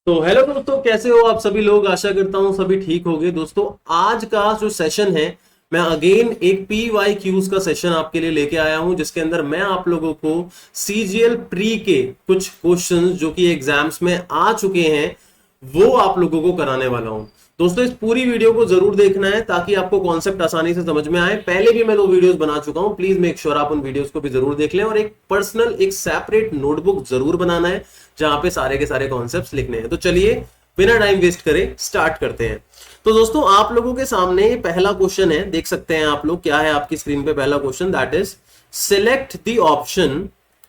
तो हेलो दोस्तों, कैसे हो आप सभी लोग। आशा करता हूं सभी ठीक होंगे। दोस्तों आज का जो सेशन है, मैं अगेन एक PYQs का सेशन आपके लिए लेके आया हूं, जिसके अंदर मैं आप लोगों को CGL प्री के कुछ क्वेश्चंस जो कि एग्जाम्स में आ चुके हैं वो आप लोगों को कराने वाला हूं। दोस्तों इस पूरी वीडियो को जरूर देखना है ताकि आपको कॉन्सेप्ट आसानी से समझ में आए। पहले भी मैं 2 वीडियोस बना चुका हूं, प्लीज मेक श्योर आप उन वीडियोस को भी जरूर देख लें और एक पर्सनल एक सेपरेट नोटबुक जरूर बनाना है जहां पे सारे के सारे कॉन्सेप्ट्स लिखने हैं। तो चलिए बिना टाइम वेस्ट करे स्टार्ट करते हैं। तो दोस्तों आप लोगों के सामने पहला क्वेश्चन है, देख सकते हैं आप लोग, क्या है आपकी स्क्रीन पे पहला question, that is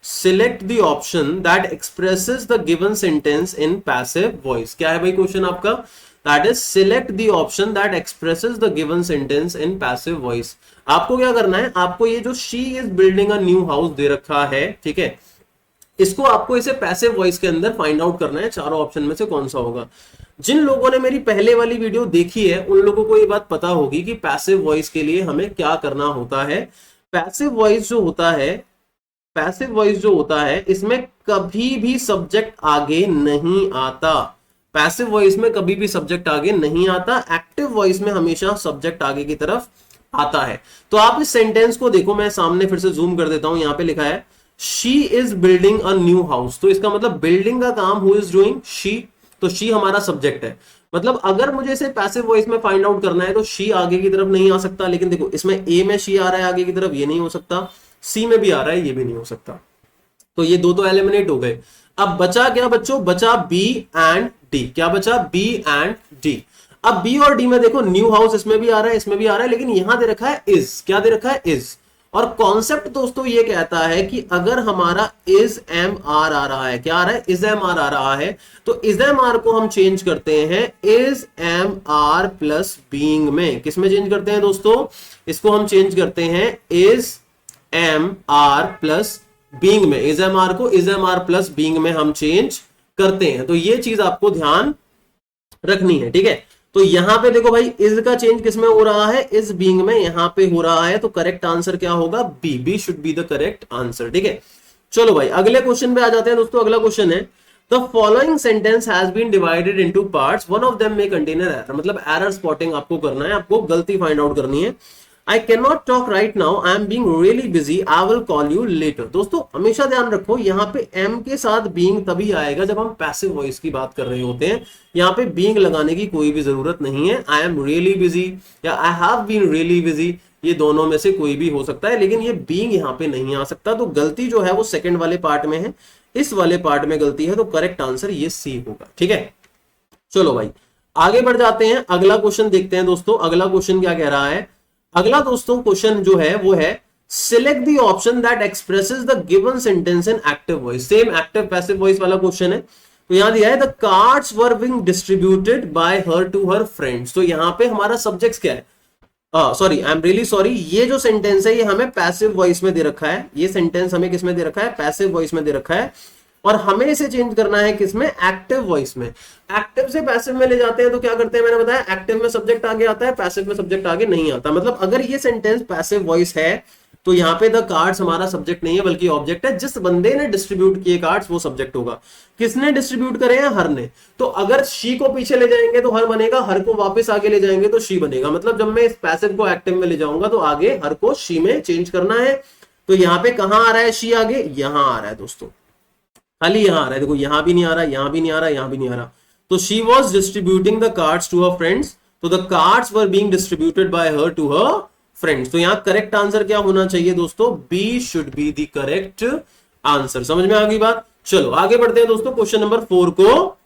select the option that expresses the given sentence in passive voice। क्या है भाई क्वेश्चन आपका, that is select the option that expresses the given sentence in passive voice। आपको क्या करना है, आपको ये जो she is building a new house दे रखा है, ठीक है, इसको आपको इसे पैसिव वॉइस के अंदर फाइंड आउट करना है, चारों ऑप्शन में से कौन सा होगा। जिन लोगों ने मेरी पहले वाली वीडियो देखी है उन लोगों को ये बात पता होगी कि पैसिव वॉइस के लिए हमें क्या करना होता है। पैसिव वॉइस जो होता है इसमें कभी भी सब्जेक्ट आगे नहीं आता। पैसिव वॉइस में कभी भी सब्जेक्ट आगे नहीं आता, एक्टिव वॉइस में हमेशा सब्जेक्ट आगे की तरफ आता है। तो आप इस सेंटेंस को देखो, मैं सामने फिर से जूम कर देता हूं, यहां पे लिखा है she is building a new house. तो इसका मतलब बिल्डिंग का काम हु इज डूइंग, शी। तो शी हमारा सब्जेक्ट है। मतलब अगर मुझे इसे पैसिव वॉइस में फाइंड आउट करना है तो शी आगे की तरफ नहीं आ सकता, लेकिन देखो इसमें ए में शी आ रहा है आगे की तरफ, ये नहीं हो सकता, सी में भी आ रहा है, ये भी नहीं हो सकता। तो ये दो तो एलिमिनेट हो गए। अब बचा क्या बच्चों, बचा बी एंड डी। क्या बचा, बी एंड डी। अब बी और डी में देखो न्यू हाउस इसमें भी आ रहा है, इसमें भी आ रहा है, लेकिन यहां दे रखा है इज। क्या दे रखा है, इज। और कॉन्सेप्ट दोस्तों ये कहता है कि अगर हमारा इज एम आर आ रहा है, क्या आ रहा है, इज एम आर आ रहा है, तो इज एम आर को हम चेंज करते हैं is am are plus being में। किस में चेंज करते हैं दोस्तों, इसको हम चेंज करते हैं is am are plus being में। इज एम आर को is am are plus being में हम चेंज करते हैं। तो ये चीज आपको ध्यान रखनी है, ठीक है। तो यहां पे देखो भाई, इज का चेंज किसमें हो रहा है, इज बीइंग में यहां पे हो रहा है। तो करेक्ट आंसर क्या होगा, B. B should be the correct answer, ठीक है। चलो भाई अगले क्वेश्चन पे आ जाते हैं दोस्तों। अगला क्वेश्चन है the following sentence has been divided into parts, one of them may contain error. मतलब एरर स्पॉटिंग आपको करना है, आपको गलती फाइंड आउट करनी है। I cannot talk right now, I am being really busy, I will call you later। दोस्तों हमेशा ध्यान रखो, यहाँ पे M के साथ being तभी आएगा जब हम पैसिव वॉइस की बात कर रहे होते हैं। यहाँ पे being लगाने की कोई भी जरूरत नहीं है। I am really busy या I have been really busy, ये दोनों में से कोई भी हो सकता है, लेकिन ये being यहाँ पे नहीं आ सकता। तो गलती जो है वो सेकंड वाले पार्ट में है, इस वाले पार्ट में गलती है। तो करेक्ट आंसर ये सी होगा, ठीक है। चलो भाई आगे बढ़ जाते हैं, अगला क्वेश्चन देखते हैं दोस्तों। अगला क्वेश्चन क्या कह रहा है, अगला दोस्तों क्वेश्चन जो है वो है select the option that expresses the given sentence in active voice. Same active passive voice वाला क्वेश्चन है। तो यहां दिया है the cards were being distributed by her to her friends. तो यहां पे हमारा सब्जेक्ट्स क्या है, sorry I am really sorry, ये जो सेंटेंस है ये हमें पैसिव वॉइस में दे रखा है। ये सेंटेंस हमें किस में दे रखा है, पैसिव वॉइस में दे रखा है, और हमें इसे चेंज करना है किसमें, एक्टिव वॉइस में। एक्टिव से पैसिव में ले जाते हैं तो क्या करते हैं, मैंने बताया एक्टिव में सब्जेक्ट आगे आता है, पैसिव में सब्जेक्ट आगे नहीं आता। मतलब अगर ये सेंटेंस पैसिव वॉइस है तो यहाँ पे द कार्ड्स हमारा सब्जेक्ट नहीं है बल्कि ऑब्जेक्ट है। जिस बंदे ने डिस्ट्रीब्यूट किए कार्ड्स वो सब्जेक्ट होगा। किसने डिस्ट्रीब्यूट करे हैं, हर ने। तो अगर शी को पीछे ले जाएंगे तो हर बनेगा, हर को वापस आगे ले जाएंगे तो शी बनेगा। मतलब जब मैं इस पैसिव को एक्टिव में ले जाऊंगा तो आगे हर को शी में चेंज करना है। तो यहाँ पे कहां आ रहा है शी आगे, यहां आ रहा है दोस्तों, खाली यहां आ रहा है। देखो यहां भी नहीं आ रहा, यहां भी नहीं आ रहा, यहां भी नहीं आ रहा। तो she was distributing the cards to her friends, तो the cards were being distributed by her to her friends. तो यहां करेक्ट आंसर क्या होना चाहिए दोस्तों, B should be the correct answer. समझ में आ गई बात। चलो आगे बढ़ते हैं दोस्तों, क्वेश्चन नंबर 4 को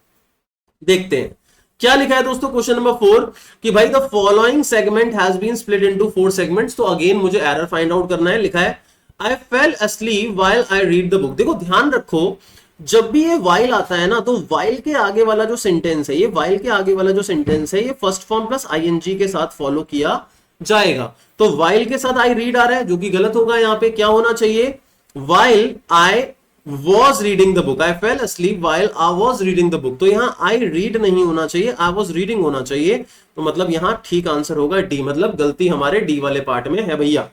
देखते हैं। क्या लिखा है दोस्तों क्वेश्चन नंबर 4 कि भाई the following segment has been split into 4 segments. तो अगेन मुझे एरर फाइंड आउट करना है। लिखा है I fell asleep while I read the book। देखो ध्यान रखो, जब भी ये वाइल आता है ना तो वाइल के आगे वाला जो सेंटेंस है, ये वाइल के आगे वाला जो सेंटेंस है ये फर्स्ट फॉर्म प्लस आईएनजी के साथ फॉलो किया जाएगा। तो वाइल के साथ आई रीड आ रहा है जो कि गलत होगा। यहाँ पे क्या होना चाहिए, while I was reading the book, I fell asleep while I was reading the book। तो यहाँ आई रीड नहीं होना चाहिए, आई वॉज रीडिंग होना चाहिए। तो मतलब यहाँ ठीक आंसर होगा डी। मतलब गलती हमारे डी वाले पार्ट में है भैया,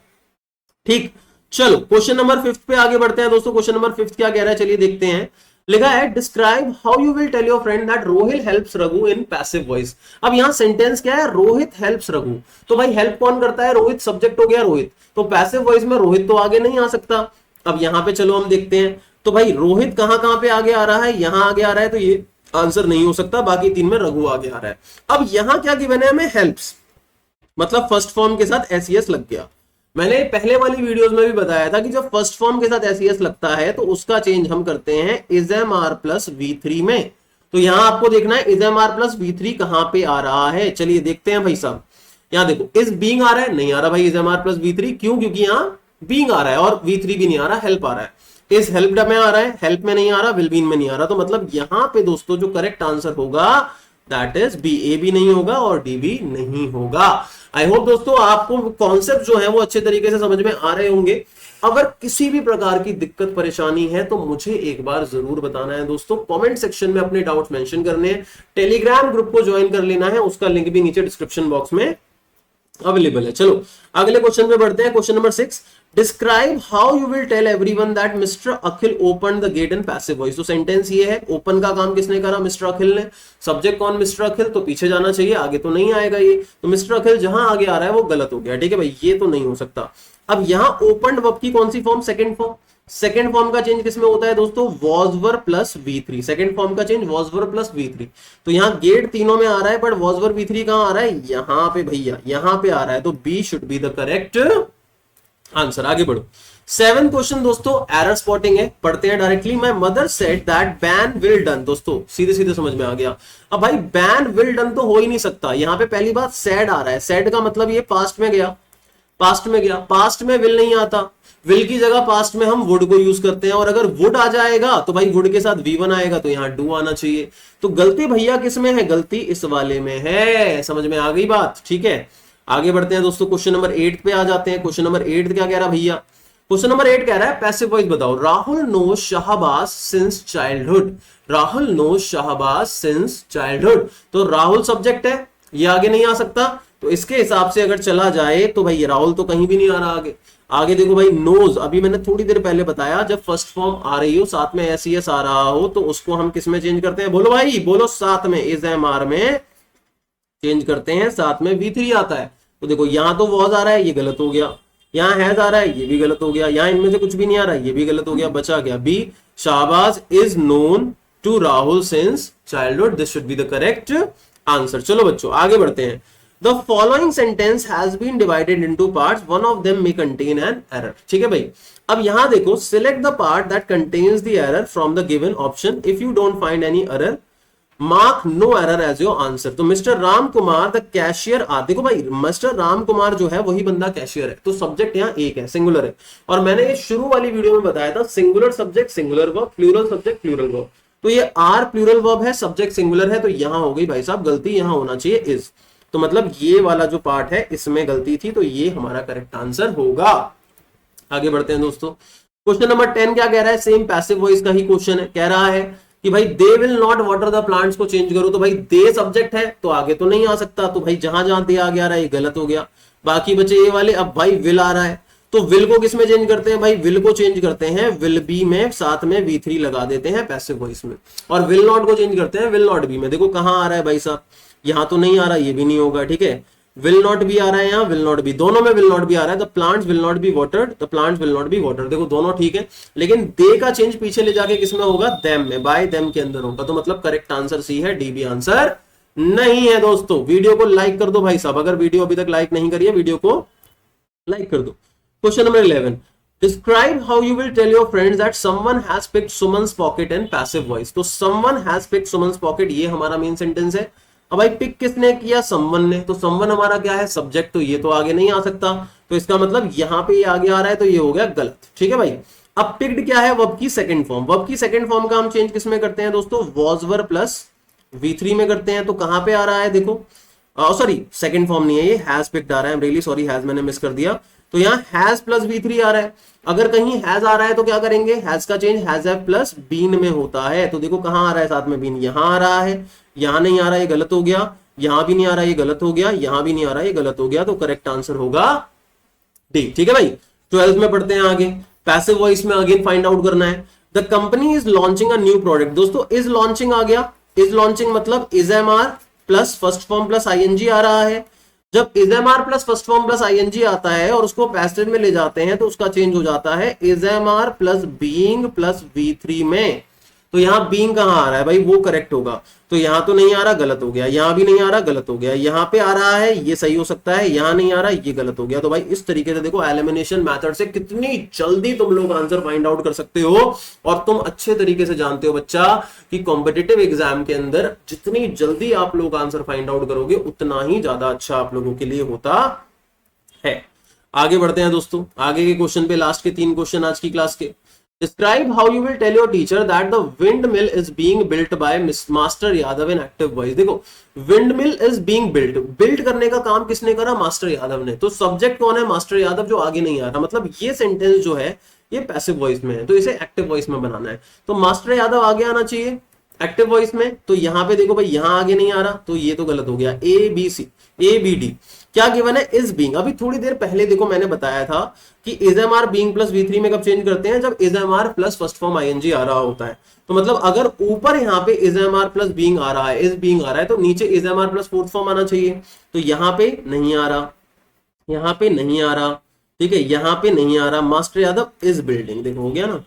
ठीक। चलो क्वेश्चन नंबर 5 पे आगे बढ़ते हैं दोस्तों। क्वेश्चन नंबर 5 क्या कह रहा है, चलिए देखते हैं। लिखा है describe how you will tell your friend that Rohit helps Raghu in passive voice. अब यहां सेंटेंस क्या है, रोहित हेल्प्स रघु। तो भाई हेल्प कौन करता है, रोहित, सब्जेक्ट हो गया रोहित, तो पैसिव वॉइस में रोहित तो आगे नहीं आ सकता। अब यहां पे चलो हम देखते हैं, तो भाई रोहित कहां कहां पे आगे आ रहा है, यहां आगे आ रहा है, तो ये आंसर नहीं हो सकता। बाकी तीन में रघु आगे आ रहा है। अब यहां क्या गिवन है हमें, हेल्प्स, मतलब फर्स्ट फॉर्म के साथ एसईएस लग गया। मैंने पहले वाली वीडियोस में भी बताया था कि जब फर्स्ट फॉर्म के साथ एसईएस लगता है तो उसका चेंज हम करते हैं is am are plus V3 में। तो यहां आपको देखना है is am are plus V3 कहां पे आ रहा है, चलिए देखते हैं भाई साहब। यहां देखो इज बीइंग आ रहा है, नहीं आ रहा भाई is am are plus V3, क्यों, क्योंकि यहां बीइंग आ रहा है और वी3 भी नहीं आ रहा, हेल्प आ रहा है। इज हेल्प्ड में आ रहा है, हेल्प में नहीं आ रहा, विल बीन में नहीं आ रहा। तो मतलब यहां पे दोस्तों जो करेक्ट आंसर होगा दैट इज बी, ए भी नहीं होगा और डी भी नहीं होगा। आई होप दोस्तों आपको कॉन्सेप्ट जो है वो अच्छे तरीके से समझ में आ रहे होंगे। अगर किसी भी प्रकार की दिक्कत परेशानी है तो मुझे एक बार जरूर बताना है दोस्तों, कमेंट सेक्शन में अपने डाउट्स मेंशन करने हैं। टेलीग्राम ग्रुप को ज्वाइन कर लेना है, उसका लिंक भी नीचे डिस्क्रिप्शन बॉक्स में अवेलेबल है। चलो अगले क्वेश्चन पे बढ़ते हैं, question number 6। Describe how you will tell everyone that mister Akhil open the gate in passive voice. तो सेंटेंस ये है, ओपन का काम किसने करा, मिस्टर अखिल ने। सब्जेक्ट कौन, मिस्टर अखिल, तो पीछे जाना चाहिए, आगे तो नहीं आएगा ये। तो मिस्टर अखिल जहां आगे आ रहा है वो गलत हो गया, ठीक है भाई, ये तो नहीं हो सकता। अब यहां ओपन वर्ब की कौन सी form, second form. Second form का चेंज किसमें होता है दोस्तों, वॉज वर्ब प्लस वी3। सेकंड फॉर्म का चेंज वॉज वर्ब प्लस वी3। तो यहां गेट तीनों में आ रहा है, बट वॉज वर्ब वी3 कहां आ रहा है, यहां पे भैया, यहां पे आ रहा है। तो B should be the correct answer. आगे बढ़ो, 7 क्वेश्चन दोस्तों एरर स्पॉटिंग है, पढ़ते हैं directly. My mother said that ban will done. दोस्तों सीधे सीधे समझ में आ गया। अब भाई बैन विल डन तो हो ही नहीं सकता, यहां पे पहली बात सेड आ रहा है, सेड का मतलब ये पास्ट में गया, पास्ट में गया, पास्ट में विल नहीं आता। विल की जगह पास्ट में हम वुड को यूज करते हैं, और अगर वुड आ जाएगा तो भाई वुड के साथ V1 आएगा, तो यहां डू आना चाहिए। तो गलती भैया किस में है, गलती इस वाले में है। समझ में आ गई बात, ठीक है। आगे बढ़ते हैं दोस्तों, क्वेश्चन नंबर 8 पे आ जाते हैं। क्वेश्चन नंबर 8 क्या कह रहा भैया, क्वेश्चन नंबर 8 कह रहा है पैसिव वॉइस बताओ। Rahul knows Shahbaz since childhood. Rahul knows Shahbaz since childhood. तो राहुल सब्जेक्ट है, ये आगे नहीं आ सकता। तो इसके हिसाब से अगर चला जाए तो भाई राहुल तो कहीं भी नहीं आ रहा आगे। आगे देखो भाई नोज, अभी मैंने थोड़ी देर पहले बताया, जब फर्स्ट फॉर्म आ रही हो साथ में एसईएस आ रहा हो तो उसको हम किस में चेंज करते हैं, बोलो भाई बोलो, साथ में इज एम आर में चेंज करते हैं, साथ में V3 आता है। तो देखो यहां तो वॉज आ रहा है, ये गलत हो गया। यहां हैज आ रहा है, ये भी गलत हो गया। यहां इनमें से कुछ भी नहीं आ रहा है, ये भी गलत हो गया। बचा गया B, Shahbaz is known to Rahul since childhood. This should be the correct answer. चलो बच्चों आगे बढ़ते हैं। The following sentence has been divided into parts. One of them may contain an error. ठीक है भाई। अब यहां देखो, select the part that contains the error from the given option. If you don't find any error, mark no error as your answer. तो mister Ram Kumar the cashier आ, देखो भाई मिस्टर राम कुमार जो है वही बंदा कैशियर है, तो सब्जेक्ट यहाँ एक है, सिंगुलर है। और मैंने ये शुरू वाली वीडियो में बताया था, singular subject singular verb, plural subject plural verb. तो ये आर प्लूरल वर्ब है, सब्जेक्ट सिंगुलर है, तो यहां हो गई भाई साहब गलती, यहां होना चाहिए इज। तो मतलब ये वाला जो पार्ट है इसमें गलती थी, तो ये हमारा करेक्ट आंसर होगा। आगे बढ़ते हैं दोस्तों, क्वेश्चन नंबर 10 क्या कह रहा है, सेम पैसिव वॉइस का ही क्वेश्चन है। कह रहा है कि भाई they will not water the plants को चेंज करो। तो भाई दे सब्जेक्ट है तो आगे तो नहीं आ सकता, तो भाई जहां जहां दे आगे आ रहा है ये गलत हो गया। बाकी बचे ये वाले। अब भाई विल आ रहा है, तो विल को किस में चेंज करते हैं, भाई विल को चेंज करते हैं विल बी में, साथ में V3 लगा देते हैं पैसिव वॉइस में। और विल नॉट को चेंज करते हैं विल नॉट बी में। देखो कहां आ रहा है भाई साहब, यहां तो नहीं आ रहा, ये भी नहीं होगा, ठीक है। विल नॉट भी आ रहा है, यहाँ विल नॉट भी, दोनों में विल नॉट भी आ रहा है। The plants will not be watered, the plants will not be watered. देखो दोनों ठीक है, लेकिन दे का चेंज पीछे ले जाके किसमें होगा, देम में, बाय देम के अंदर होगा। तो मतलब करेक्ट आंसर सी है, डी बी आंसर नहीं है दोस्तों। वीडियो को लाइक कर दो भाई साहब, अगर वीडियो अभी तक लाइक नहीं करी है वीडियो को लाइक कर दो। Question number 11, describe how you will tell your friends that someone has picked Suman's pocket in passive voice. तो someone has picked Suman's pocket, ये हमारा मेन सेंटेंस है। अब भाई पिक किसने किया, समवन ने, तो समवन हमारा क्या है, सब्जेक्ट, तो ये तो आगे नहीं आ सकता। तो इसका मतलब यहां पे ये आगे आ रहा है, तो ये हो गया गलत, ठीक है भाई। अब पिक्ड क्या है, वर्ब की सेकंड फॉर्म। वर्ब की सेकंड फॉर्म का हम चेंज किसमें करते हैं दोस्तों, वॉज वर्ब प्लस V3 में करते हैं। तो कहां पे आ रहा है, देखो सॉरी सेकंड फॉर्म नहीं है ये, हैज पिक्ड आ रहा है, रियली सॉरी, हैज मैंने मिस कर दिया। तो यहाँ हैज प्लस V3 आ रहा है। अगर कहीं हैज आ रहा है तो क्या करेंगे, हैज का change has have plus been में होता है। तो देखो कहां आ रहा है साथ में बीन, यहां आ रहा है, यहां नहीं आ रहा है, ये गलत हो गया। यहां भी नहीं आ रहा है, ये गलत हो गया। यहां भी नहीं आ रहा है, ये गलत हो गया। तो करेक्ट आंसर होगा डी, ठीक है भाई। 12th में पढ़ते हैं आगे, पैसिव वॉइस में अगेन फाइंड आउट करना है। The company is launching a new product. दोस्तों इज लॉन्चिंग आ गया, इज लॉन्चिंग मतलब is am are plus first form plus ING आ रहा है। जब is am are plus first form plus ING आता है और उसको पैसिव में ले जाते हैं तो उसका चेंज हो जाता है is am are plus being plus V3 में। तो यहां बीइंग कहां आ रहा है भाई, वो करेक्ट होगा। तो यहां तो नहीं आ रहा, गलत हो गया। यहां भी नहीं आ रहा, गलत हो गया। यहां पे आ रहा है, ये सही हो सकता है। यहां नहीं आ रहा, ये गलत हो गया। तो भाई इस तरीके से देखो, एलिमिनेशन मेथड से कितनी जल्दी तुम लोग आंसर फाइंड आउट कर सकते हो। और तुम अच्छे तरीके से जानते हो बच्चा कि कॉम्पिटिटिव एग्जाम के अंदर जितनी जल्दी आप लोग आंसर फाइंड आउट करोगे उतना ही ज्यादा अच्छा आप लोगों के लिए होता है। आगे बढ़ते हैं दोस्तों, आगे के क्वेश्चन पे, लास्ट के 3 क्वेश्चन आज की क्लास के। Describe how you will tell your teacher that the windmill is being built by Master Yadav in active voice। देखो, windmill is being built, build करने का काम किसने करा, मास्टर यादव ने। तो सब्जेक्ट कौन है, मास्टर यादव, जो आगे नहीं आ रहा। मतलब ये सेंटेंस जो है ये पैसिव वॉइस में है, तो इसे एक्टिव वॉइस में बनाना है। तो मास्टर यादव आगे आना चाहिए एक्टिव वॉइस में। तो यहां पे देखो भाई, यहां आगे नहीं आ रहा, तो ये तो गलत हो गया। A B D क्या गिवन है, इज बीइंग। अभी थोड़ी देर पहले देखो मैंने बताया था कि is am are being plus V3 में कब चेंज करते हैं, जब is am are plus first form ING आ रहा होता है। तो मतलब अगर ऊपर यहाँ पे is am are plus being आ रहा है, इज बीइंग आ रहा है, तो नीचे is am are plus fourth form आना चाहिए। तो यहाँ पे नहीं आ रहा, यहाँ पे नहीं आ रहा, ठीक है, यहाँ पे नहीं आ रहा। मास्टर यादव इज बिल्डिंग, देखो हो गया ना,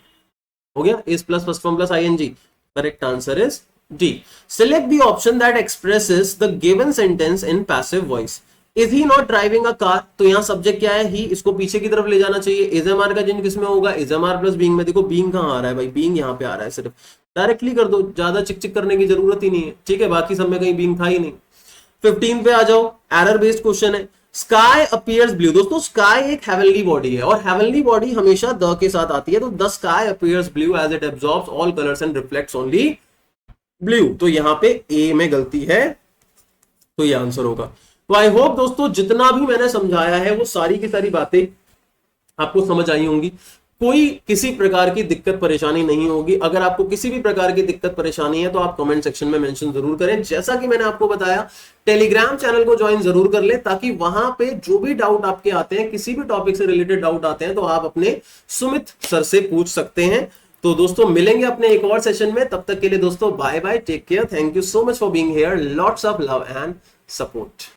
हो गया। Is plus first form plus ING, correct answer is D। Select the option that expresses the given sentence in passive voice। Is he not driving a car? तो यहाँ सब्जेक्ट क्या है, ही, इसको पीछे की तरफ ले जाना चाहिए। इज एम आर का चेंज किसमें होगा, is am are plus being में। देखो बीइंग कहाँ आ रहा है भाई, बीइंग यहाँ पे आ रहा है, सिर्फ डायरेक्टली कर दो, ज्यादा चिक चिक करने की जरूरत ही नहीं है, ठीक है। बाकी सब में कहीं बीइंग था ही नहीं। 15 पे आ जाओ, एरर बेस्ड क्वेश्चन है। Sky appears blue. दोस्तों स्काई एक हेवनली बॉडी है और हेवनली बॉडी हमेशा द के साथ आती है। तो the sky appears blue as it absorbs all colours and reflects only blue. तो यहां पे ए में गलती है, तो ये आंसर होगा। तो आई होप दोस्तों जितना भी मैंने समझाया है वो सारी की सारी बातें आपको समझ आई होंगी। कोई किसी प्रकार की दिक्कत परेशानी नहीं होगी। अगर आपको किसी भी प्रकार की दिक्कत परेशानी है तो आप कमेंट सेक्शन में मेंशन जरूर करें। जैसा कि मैंने आपको बताया, टेलीग्राम चैनल को ज्वाइन जरूर कर ले, ताकि वहां पे जो भी डाउट आपके आते हैं, किसी भी टॉपिक से रिलेटेड डाउट आते हैं, तो आप अपने सुमित सर से पूछ सकते हैं। तो दोस्तों मिलेंगे अपने एक और सेशन में, तब तक के लिए दोस्तों bye bye, take care, thank you so much for being here, lots of love and support.